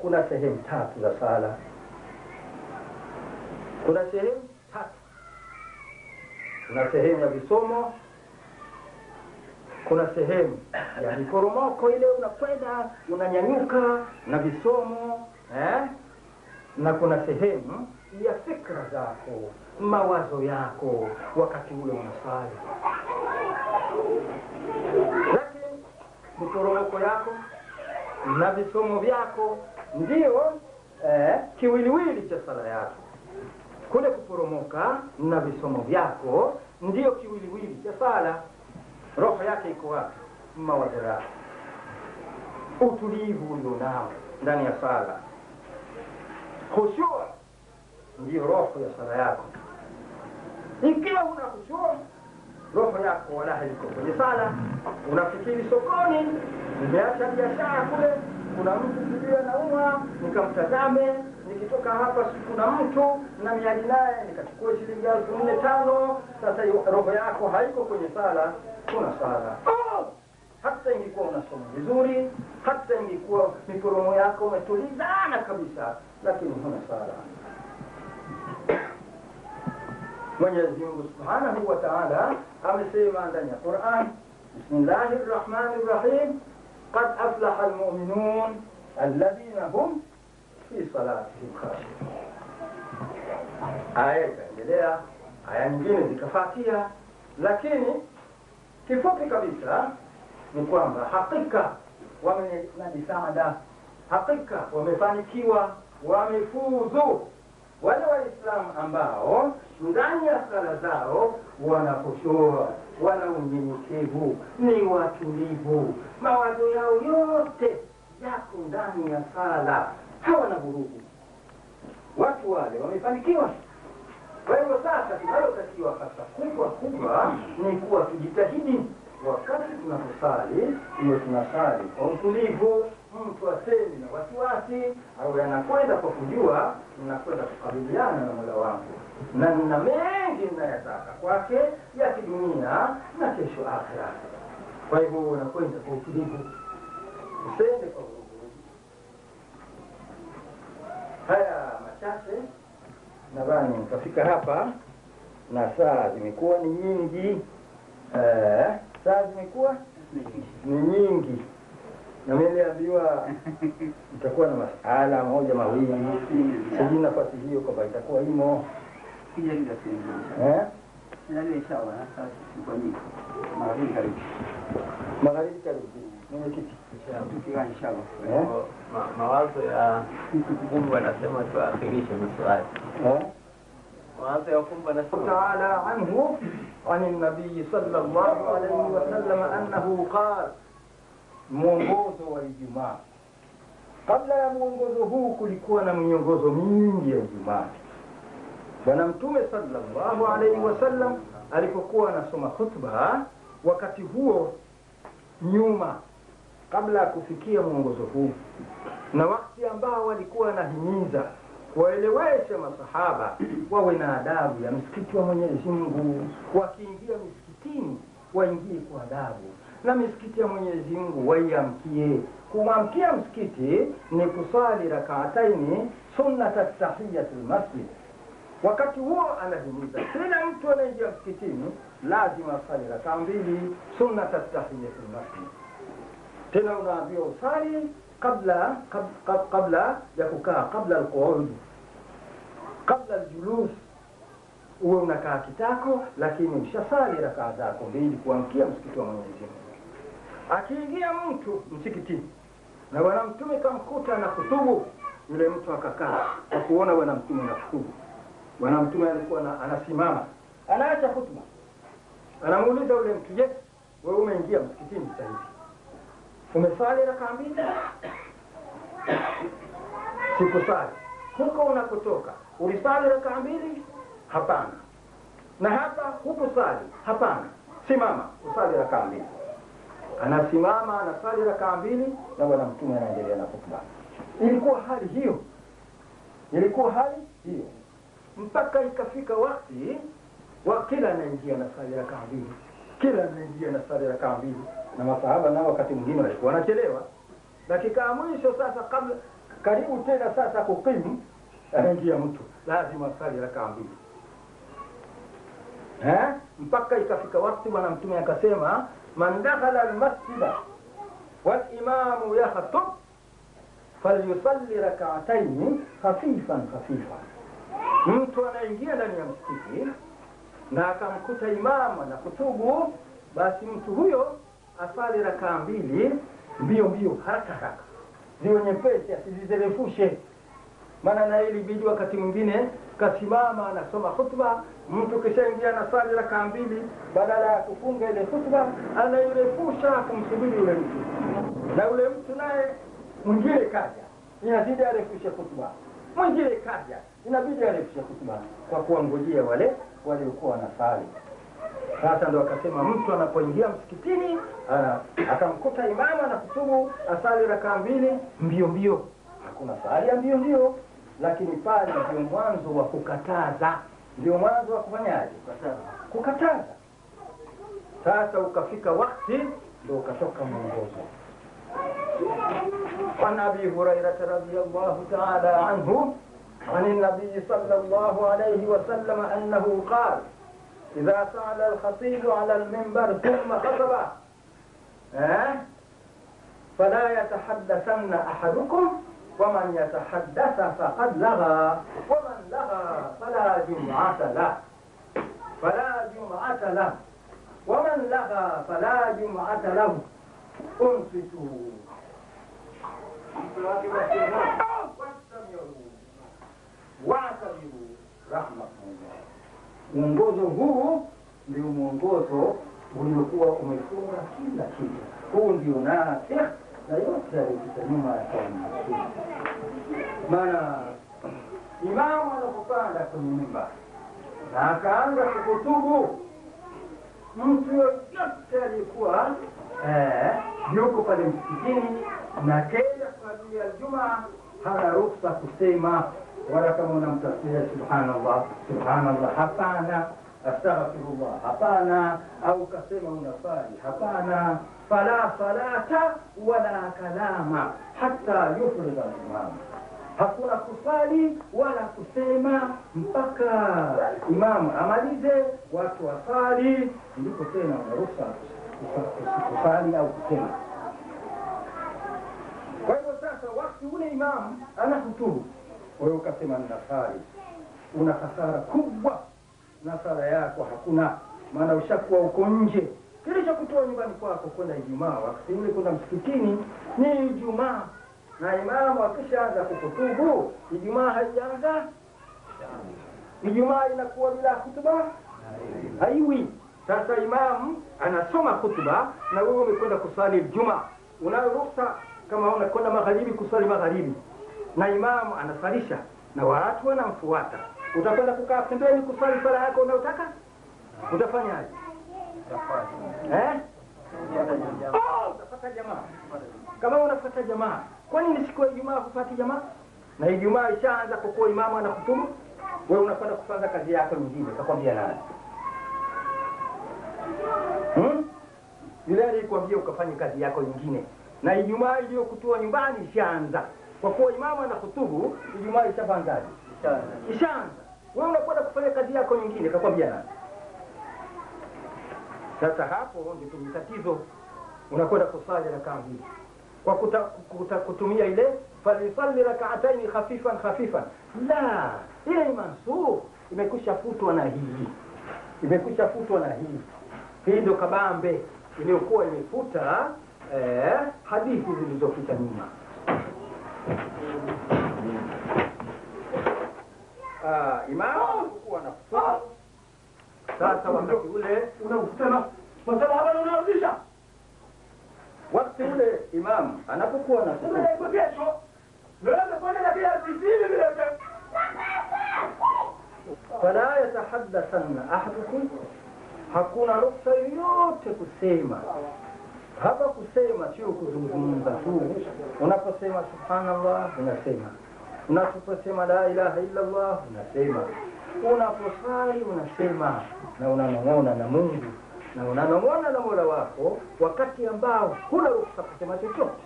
kuna sehemu tatu za sala. Kuna sehemu tatu. Kuna sehemu ya visomo, kuna sehemu ya miporomoko ile unakwenda unanyanyuka na visomo, na kuna sehemu ya fikra zako, mawazo yako wakati ule unasali. Lakini miporomoko yako na visomo vyako ndio kiwiliwili cha sala yako. Kule kuporomoka na visomo vyako ndio kiwiliwili cha sala. Roho yake iko wapi? Mawazo yako, utulivu ulionao ndani ya sala, khushu' ndio roho ya sala yako. Ikiwa una khushu', roho yako wala haiko kwenye sala. Unafikiri sokoni, nimeacha biashara kule, kuna mtu kibia nauma, nikamtazame, nikitoka hapa kuna mtu na miadi naye nikachukua shilingi 4,500. Sasa roho yako haiko kwenye sala, kuna sala. Hata ingekuwa unasoma vizuri, hata ingekuwa miporomo yako umetulizana kabisa, lakini huna sala. Mwenyezi Mungu Subhanahu wa Ta'ala amesema ndani ya Qur'an, Bismillahirrahmanirrahim, qad aflaha almu'minun alladhina hum fi salatihim khashi'un. Aya ikaendelea, aya nyingine zikafuatia, lakini kifupi kabisa ni kwamba hakika wamenajisaada, hakika wamefanikiwa, wamefuzu wale Waislamu ambao ndani ya sala zao wanakushua, wana unyenyekevu, ni watulivu, mawazo yao yote yako ndani ya sala, hawana vurugu. Watu wale wamefanikiwa. Kwa hivyo sasa tunalotakiwa hasa kubwa ni kuwa tujitahidi wakati tunaposali, iwe tunasali kwa utulivu, mtu asemi na wasiwasi, au anakwenda kwa kujua ninakwenda kukabiliana na Mola wangu na nina mengi ninayotaka kwake ya kidunia na kesho akhera. Kwa hivyo unakwenda kwa utulivu, usende kwa vurugu. Haya machache nadhani tutafika hapa, na saa zimekuwa ni nyingi. Saa zimekuwa ni nyingi, na niliambiwa itakuwa na masala moja mawili. Sijui nafasi hiyo kwamba itakuwa imo. Magharibi karibu. Mwenyekiti. Mawazo ya Mungu anasema tuakhirishe maswali. Mawazo ya Mungu anasema Ta'ala anhu عن النبي صلى الله عليه وسلم أنه قال mwongozo wa Ijumaa. Kabla ya mwongozo huu kulikuwa na miongozo mingi ya Ijumaa. Bwana Mtume sallallahu alaihi wasallam alipokuwa anasoma khutba, wakati huo nyuma, kabla ya kufikia mwongozo huu, na wakati ambao walikuwa anahimiza waeleweshe masahaba wawe na adabu ya msikiti wa Mwenyezi Mungu, wakiingia msikitini waingie kwa adabu, na misikiti ya Mwenyezi Mungu waiamkie. Kumamkia msikiti ni kusali rak'ataini sunnat at-tahiyatul masjid. Wakati huo anahimiza kila mtu anaingia msikitini lazima asali rak'a 2 sunnat at-tahiyatul masjid. Tena unaambiwa usali kabla ya kukaa, kabla al-qu'ud, kabla al-julus, uwe unakaa kitako, lakini ushasali rak'a zako 2 kuamkia msikiti wa Mwenyezi Mungu. Akiingia mtu msikitini na Bwana Mtume kamkuta na kutubu, yule mtu akakaa kwa kuona Bwana Mtume na kutubu. Bwana Mtume alikuwa anasimama, anaacha hutuba, anamuuliza yule mtu, je, wewe umeingia msikitini sasa hivi, umesali rak'a 2? Sikusali. Huko unakotoka ulisali rak'a 2? Hapana. Na hapa hukusali? Hapana. Simama usali rak'a 2. Anasimama anasali rak'a 2 na Bwana Mtume anaendelea na khutba. Ilikuwa hali hiyo, mpaka ikafika wakati wa kila anaingia na sali rak'a 2, kila anaingia na sali rak'a 2. Na masahaba nao wakati mwingine walikuwa wanachelewa dakika ya mwisho. Sasa karibu tena sasa kukimu, anaingia mtu lazima asali rakaa mbili. Mpaka ikafika wakati bwana mtume akasema, man dakhala almasjida wal imamu yakhtub falyusalli rak'atayn khafifan. Mtu anaingia ndani ya msikiti na akamkuta imamu na kutubu, basi mtu huyo asali rakaa mbili mbio haraka, ziwe nyepesi, asizirefushe. Maana na ili bidi wakati mwingine kasimama anasoma khutba, mtu kishaingia na sali rakaa mbili, badala ya kufunga ile khutba anairefusha kumsubiri yule mtu, na yule mtu naye mwingine kaja, inabidi arefushe khutba, mwingine kaja, inabidi arefushe khutba, kwa kuangojea wale waliokuwa wanasali. Sasa ndo akasema mtu anapoingia msikitini akamkuta imamu na kutubu, asali rakaa mbili mbio. Hakuna sali ya mbio, lakini pale ndio mwanzo wa kukataza, ndio mwanzo wa kufanyaje? Kukataza. Sasa ukafika wakati ndio ukatoka mwongozo. An Abi Hurairah radhiyallahu ta'ala anhu عن النبي صلى الله عليه وسلم أنه قال: إذا صعد الخطيب على المنبر ثم خطب فلا يتحدثن أحدكم، ومن يتحدث فقد لغى، ومن لغى فلا جمعة له، ومن لغى فلا جمعة له. انصتوا wa'tabiru rahmatullah. Mwongozo huu ndio mwongozo uliokuwa umefunga kila kitu. Huu ndio nasikh na yote yaliyopita nyuma ya kauli. Maana imamu anapopanda kwenye mimbar na akaanza kukutubu, mtu yote alikuwa yuko pale msikitini na kenda kwa ajili ya Ijumaa hana ruhusa kusema, wala kama unamtafsiria subhanallah hapana, astaghfirullah hapana, au kasema unafali hapana. Fala salata wala kalama hatta yufridha al-imam. Hakuna kusali wala kusema mpaka imamu amalize, watu wasali, ndipo tena unaruhusa kusali au kusema. Kwa hivyo sasa wakati ule imamu anahutubu, wewe ukasema ninasali, una hasara kubwa, na sala yako hakuna, maana ushakuwa uko nje. Kisha kutoa nyumbani kwako kwenda Ijumaa, wakati ule kwenda msikitini ni Ijumaa, na imamu akishaanza kukutubu, Ijumaa haijaanza, Ijumaa inakuwa bila hutuba, haiwi. Sasa imamu anasoma hutuba na wewe umekwenda kusali Ijumaa, unaruhusa kama unakwenda magharibi kusali magharibi, na imamu anasalisha na watu wanamfuata, utakwenda kukaa pembeni kusali sala yako unayotaka? Utafanyaje? Utafuata jamaa. Kama unafuata jamaa, kwa nini siku ya Ijumaa hufuati jamaa? Na Ijumaa ishaanza kwa imamu anakutubu, wewe unakwenda kufanya kazi yako nyingine, kakwambia nani? Yule alikwambia ukafanye kazi yako nyingine, na Ijumaa iliyokutoa nyumbani ishaanza. Kwa kuwa imamu anakutubu, Ijumaa ishaanzaje? Ishaanza. Wewe unakwenda kufanya kazi yako nyingine, kakwambia nani? Sasa hapo ndio tatizo. Unakwenda kusali rakaa mbili kwa kutumia ile falisalli rak'atayn khafifan. La, ile ni mansukh, imekwisha futwa na hii. Hii ndio kabambe iliyokuwa imefuta hadithi zilizopita nyuma. Imamu kuwa na futa. Sasa wakati ule unakutana masala hapa unarudisha. Wakati ule imamu anapokuwa na futa, fala yatahaddathanna ahadukum, hakuna ruksa yote kusema. Hapa kusema sio kuzungumza tu. Unaposema subhanallah unasema, unaposema la ilaha illa Allah unasema, unaposali unasema, na unanong'ona na Mungu na unanong'ona na Mola wako wakati ambao huna ruhusa kusema chochote.